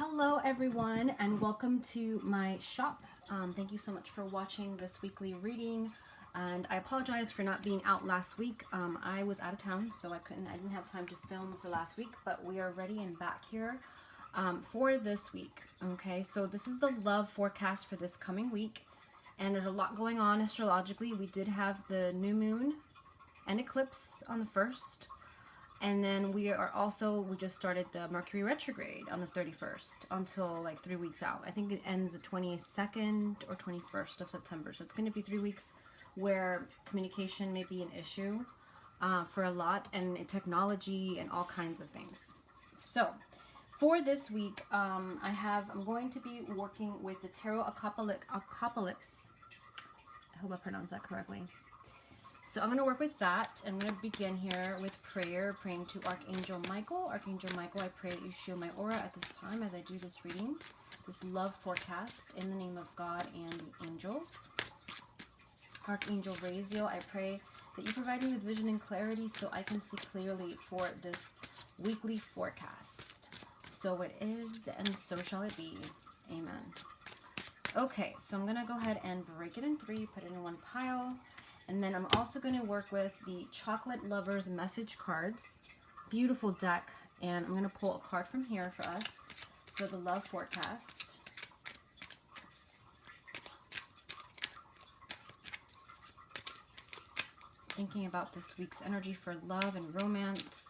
Hello everyone and welcome to my shop. Thank you so much for watching this weekly reading, and I apologize for not being out last week. I was out of town, so I didn't have time to film for last week, but we are ready and back here for this week. Okay, so this is the love forecast for this coming week, and there's a lot going on astrologically. We did have the new moon and eclipse on the 1st. And then we just started the Mercury retrograde on the 31st until like 3 weeks out. I think it ends the 22nd or 21st of September. So it's going to be 3 weeks where communication may be an issue for a lot, and technology and all kinds of things. So for this week, I'm going to be working with the Tarot Apocalypse. I hope I pronounced that correctly. So I'm going to work with that. I'm going to begin here with prayer, praying to Archangel Michael. Archangel Michael, I pray that you shield my aura at this time as I do this reading, this love forecast, in the name of God and the angels. Archangel Raziel, I pray that you provide me with vision and clarity so I can see clearly for this weekly forecast. So it is, and so shall it be. Amen. Okay, so I'm going to go ahead and break it in 3, put it in one pile. And then I'm also going to work with the Chocolate Lovers message cards. Beautiful deck. And I'm going to pull a card from here for us for the love forecast. Thinking about this week's energy for love and romance.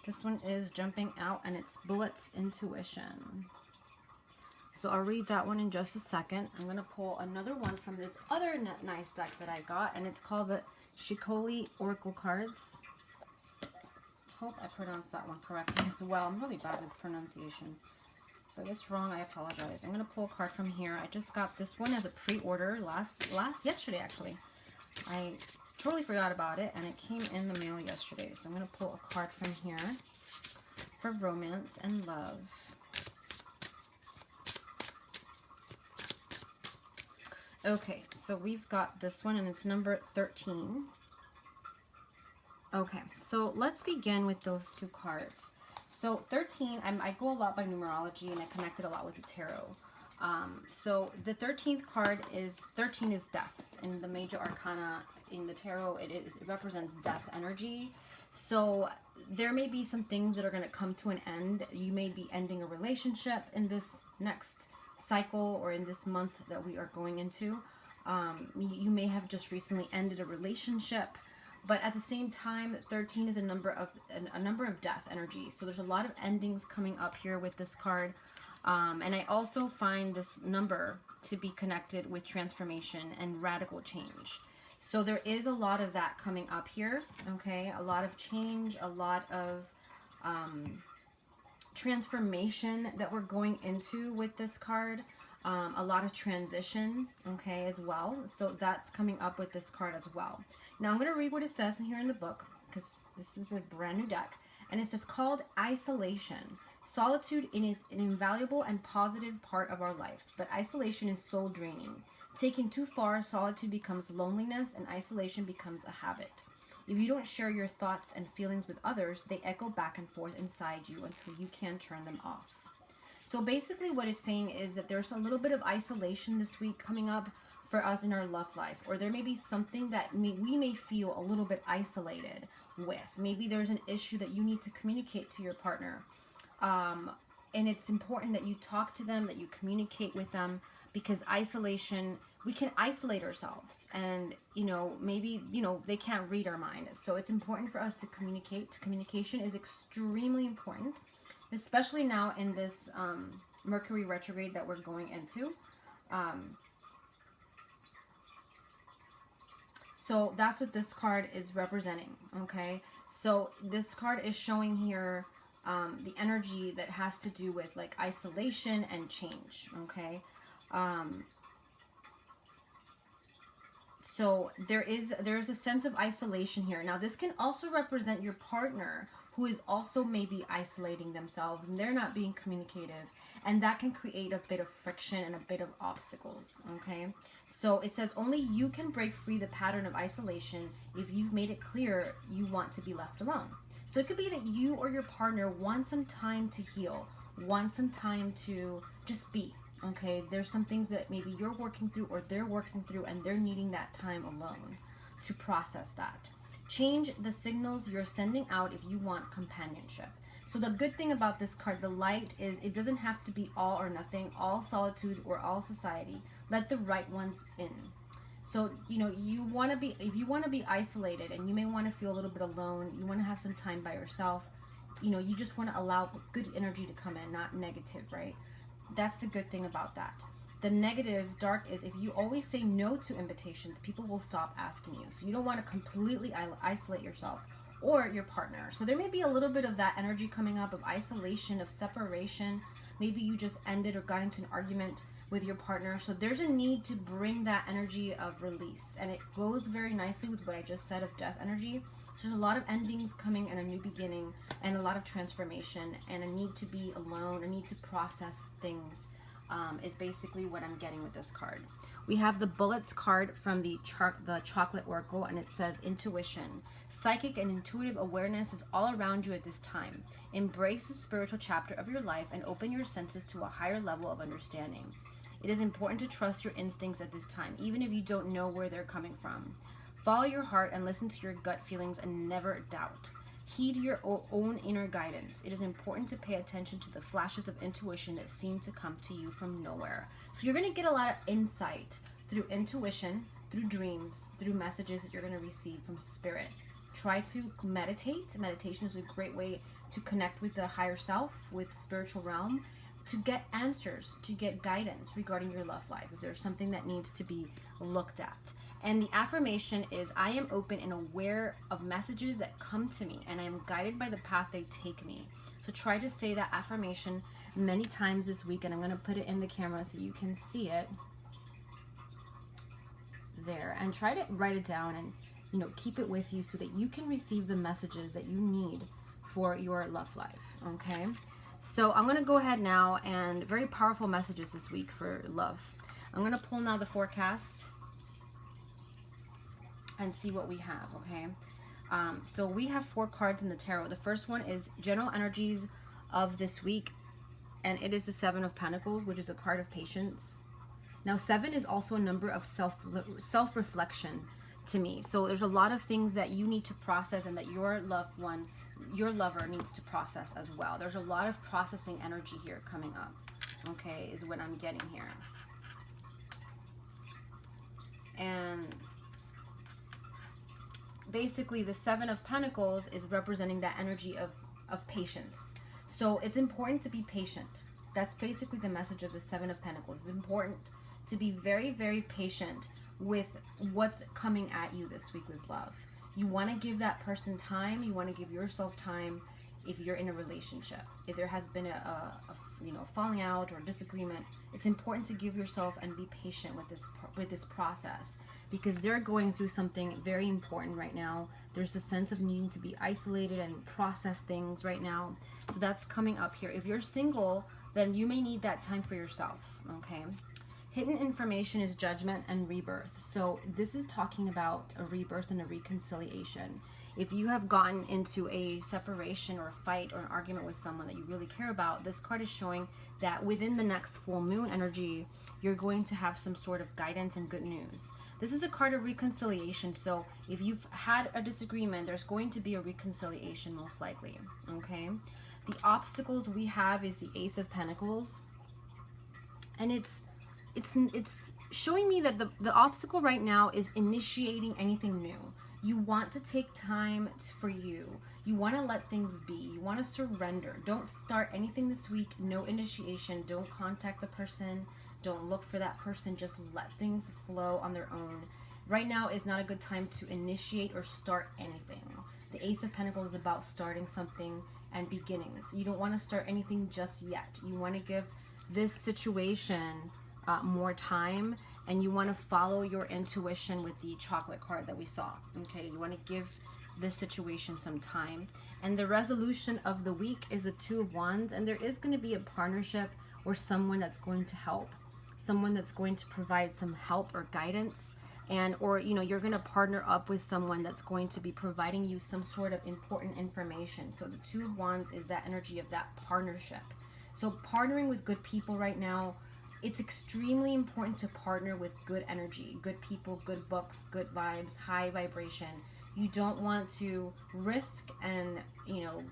This one is jumping out, and it's Bullets Intuition. So I'll read that one in just a second. I'm going to pull another one from this other nice deck that I got, and it's called the Shikoli Oracle Cards. Hope I pronounced that one correctly as well. I'm really bad with pronunciation. So if it's wrong, I apologize. I'm going to pull a card from here. I just got this one as a pre-order yesterday actually. I totally forgot about it, and it came in the mail yesterday. So I'm going to pull a card from here for romance and love. Okay, so we've got this one, and it's number 13. Okay, so let's begin with those two cards. So 13, I go a lot by numerology, and I connect it a lot with the tarot. So the 13th card is, 13 is death. In the major arcana in the tarot, it represents death energy. So there may be some things that are going to come to an end. You may be ending a relationship in this next cycle or in this month that we are going into. You may have just recently ended a relationship, but at the same time 13 is a number of death energy, so there's a lot of endings coming up here with this card, and I also find this number to be connected with transformation and radical change. So there is a lot of that coming up here. Okay, a lot of change, a lot of transformation that we're going into with this card, a lot of transition, okay, as well. So that's coming up with this card as well. Now I'm going to read what it says here in the book, because this is a brand new deck, and it says, called isolation. Solitude is an invaluable and positive part of our life, but isolation is soul draining. Taken too far, solitude becomes loneliness, and isolation becomes a habit. If you don't share your thoughts and feelings with others, they echo back and forth inside you until you can't turn them off. So basically what it's saying is that there's a little bit of isolation this week coming up for us in our love life. Or there may be something that we may feel a little bit isolated with. Maybe there's an issue that you need to communicate to your partner. And it's important that you talk to them, that you communicate with them, because isolation, we can isolate ourselves, and maybe they can't read our mind. So it's important for us to communicate. Communication is extremely important, especially now in this Mercury retrograde that we're going into. So that's what this card is representing. Okay, so this card is showing here the energy that has to do with like isolation and change. Okay. So there's a sense of isolation here. Now this can also represent your partner who is also maybe isolating themselves, and they're not being communicative, and that can create a bit of friction and a bit of obstacles. Okay, so it says only you can break free the pattern of isolation if you've made it clear you want to be left alone. So it could be that you or your partner want some time to heal, want some time to just be. Okay, there's some things that maybe you're working through or they're working through, and they're needing that time alone to process that. Change the signals you're sending out if you want companionship. So the good thing about this card, the light, is it doesn't have to be all or nothing, all solitude or all society. Let the right ones in. So, you want to be, if you want to be isolated and you may want to feel a little bit alone, you want to have some time by yourself, you just want to allow good energy to come in, not negative, right? That's the good thing about that. The negative, dark, is if you always say no to invitations, people will stop asking you. So you don't want to completely isolate yourself or your partner. So there may be a little bit of that energy coming up of isolation, of separation. Maybe you just ended or got into an argument with your partner. So there's a need to bring that energy of release. And it goes very nicely with what I just said of death energy. So there's a lot of endings coming and a new beginning and a lot of transformation and a need to be alone, a need to process things, is basically what I'm getting with this card. We have the Bullets card from the Chocolate Oracle, and it says intuition. Psychic and intuitive awareness is all around you at this time. Embrace the spiritual chapter of your life and open your senses to a higher level of understanding. It is important to trust your instincts at this time, even if you don't know where they're coming from. Follow your heart and listen to your gut feelings and never doubt. Heed your own inner guidance. It is important to pay attention to the flashes of intuition that seem to come to you from nowhere. So you're going to get a lot of insight through intuition, through dreams, through messages that you're going to receive from spirit. Try to meditate. Meditation is a great way to connect with the higher self, with the spiritual realm, to get answers, to get guidance regarding your love life, if there's something that needs to be looked at. And the affirmation is, I am open and aware of messages that come to me, and I am guided by the path they take me. So try to say that affirmation many times this week, and I'm going to put it in the camera so you can see it there. And try to write it down and, keep it with you so that you can receive the messages that you need for your love life, okay? So I'm going to go ahead now, and very powerful messages this week for love. I'm going to pull now the forecast and see what we have, okay? So we have 4 cards in the tarot. The first one is general energies of this week, and it is the 7 of Pentacles, which is a card of patience. Now, 7 is also a number of self-reflection to me. So there's a lot of things that you need to process and that your loved one, your lover, needs to process as well. There's a lot of processing energy here coming up, okay, is what I'm getting here. And basically the 7 of Pentacles is representing that energy of patience. So it's important to be patient. That's basically the message of the 7 of Pentacles. It's important to be very, very patient with what's coming at you this week with love. You want to give that person time. You want to give yourself time if you're in a relationship. If there has been a falling out or disagreement, it's important to give yourself and be patient with this process, because they're going through something very important right now. There's a sense of needing to be isolated and process things right now. So that's coming up here. If you're single, then you may need that time for yourself, okay? Hidden information is judgment and rebirth. So this is talking about a rebirth and a reconciliation. If you have gotten into a separation or a fight or an argument with someone that you really care about, this card is showing that within the next full moon energy, you're going to have some sort of guidance and good news. This is a card of reconciliation. So if you've had a disagreement, there's going to be a reconciliation most likely, okay? The obstacles we have is the Ace of Pentacles. And it's showing me that the obstacle right now is initiating anything new. You want to take time for you. You want to let things be. You want to surrender. Don't start anything this week. No initiation. Don't contact the person. Don't look for that person. Just let things flow on their own. Right now is not a good time to initiate or start anything. The Ace of Pentacles is about starting something and beginnings. You don't want to start anything just yet. You want to give this situation more time, and you want to follow your intuition with the chocolate card that we saw, okay? You want to give this situation some time. And the resolution of the week is the 2 of Wands, and there is going to be a partnership or someone that's going to help, someone that's going to provide some help or guidance, and or you're going to partner up with someone that's going to be providing you some sort of important information. So the 2 of Wands is that energy of that partnership. So partnering with good people right now, it's extremely important to partner with good energy, good people, good books, good vibes, high vibration. You don't want to risk and,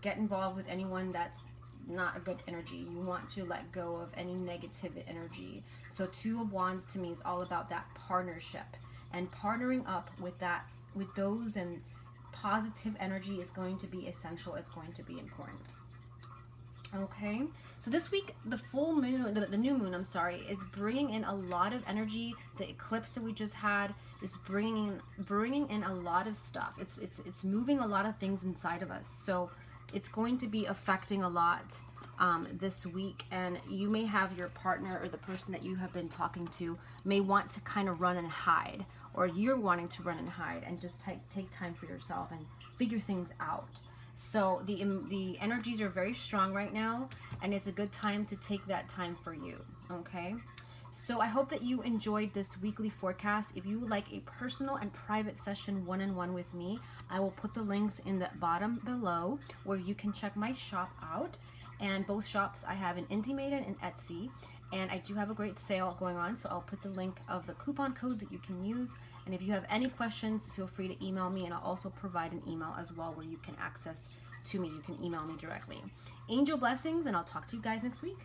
get involved with anyone that's not a good energy. You want to let go of any negative energy. So Two of Wands to me is all about that partnership, and partnering up with those and positive energy is going to be essential. It's going to be important. Okay, so this week the full moon, the new moon, I'm sorry, is bringing in a lot of energy. The eclipse that we just had is bringing in a lot of stuff. It's moving a lot of things inside of us. So it's going to be affecting a lot this week, and you may have your partner or the person that you have been talking to may want to kind of run and hide, or you're wanting to run and hide and just take time for yourself and figure things out. So the energies are very strong right now, and it's a good time to take that time for you, okay? So I hope that you enjoyed this weekly forecast. If you would like a personal and private session one-on-one with me, I will put the links in the bottom below where you can check my shop out. And both shops I have in Indie Maiden and Etsy. And I do have a great sale going on, so I'll put the link of the coupon codes that you can use. And if you have any questions, feel free to email me, and I'll also provide an email as well where you can access to me. You can email me directly. Angel blessings, and I'll talk to you guys next week.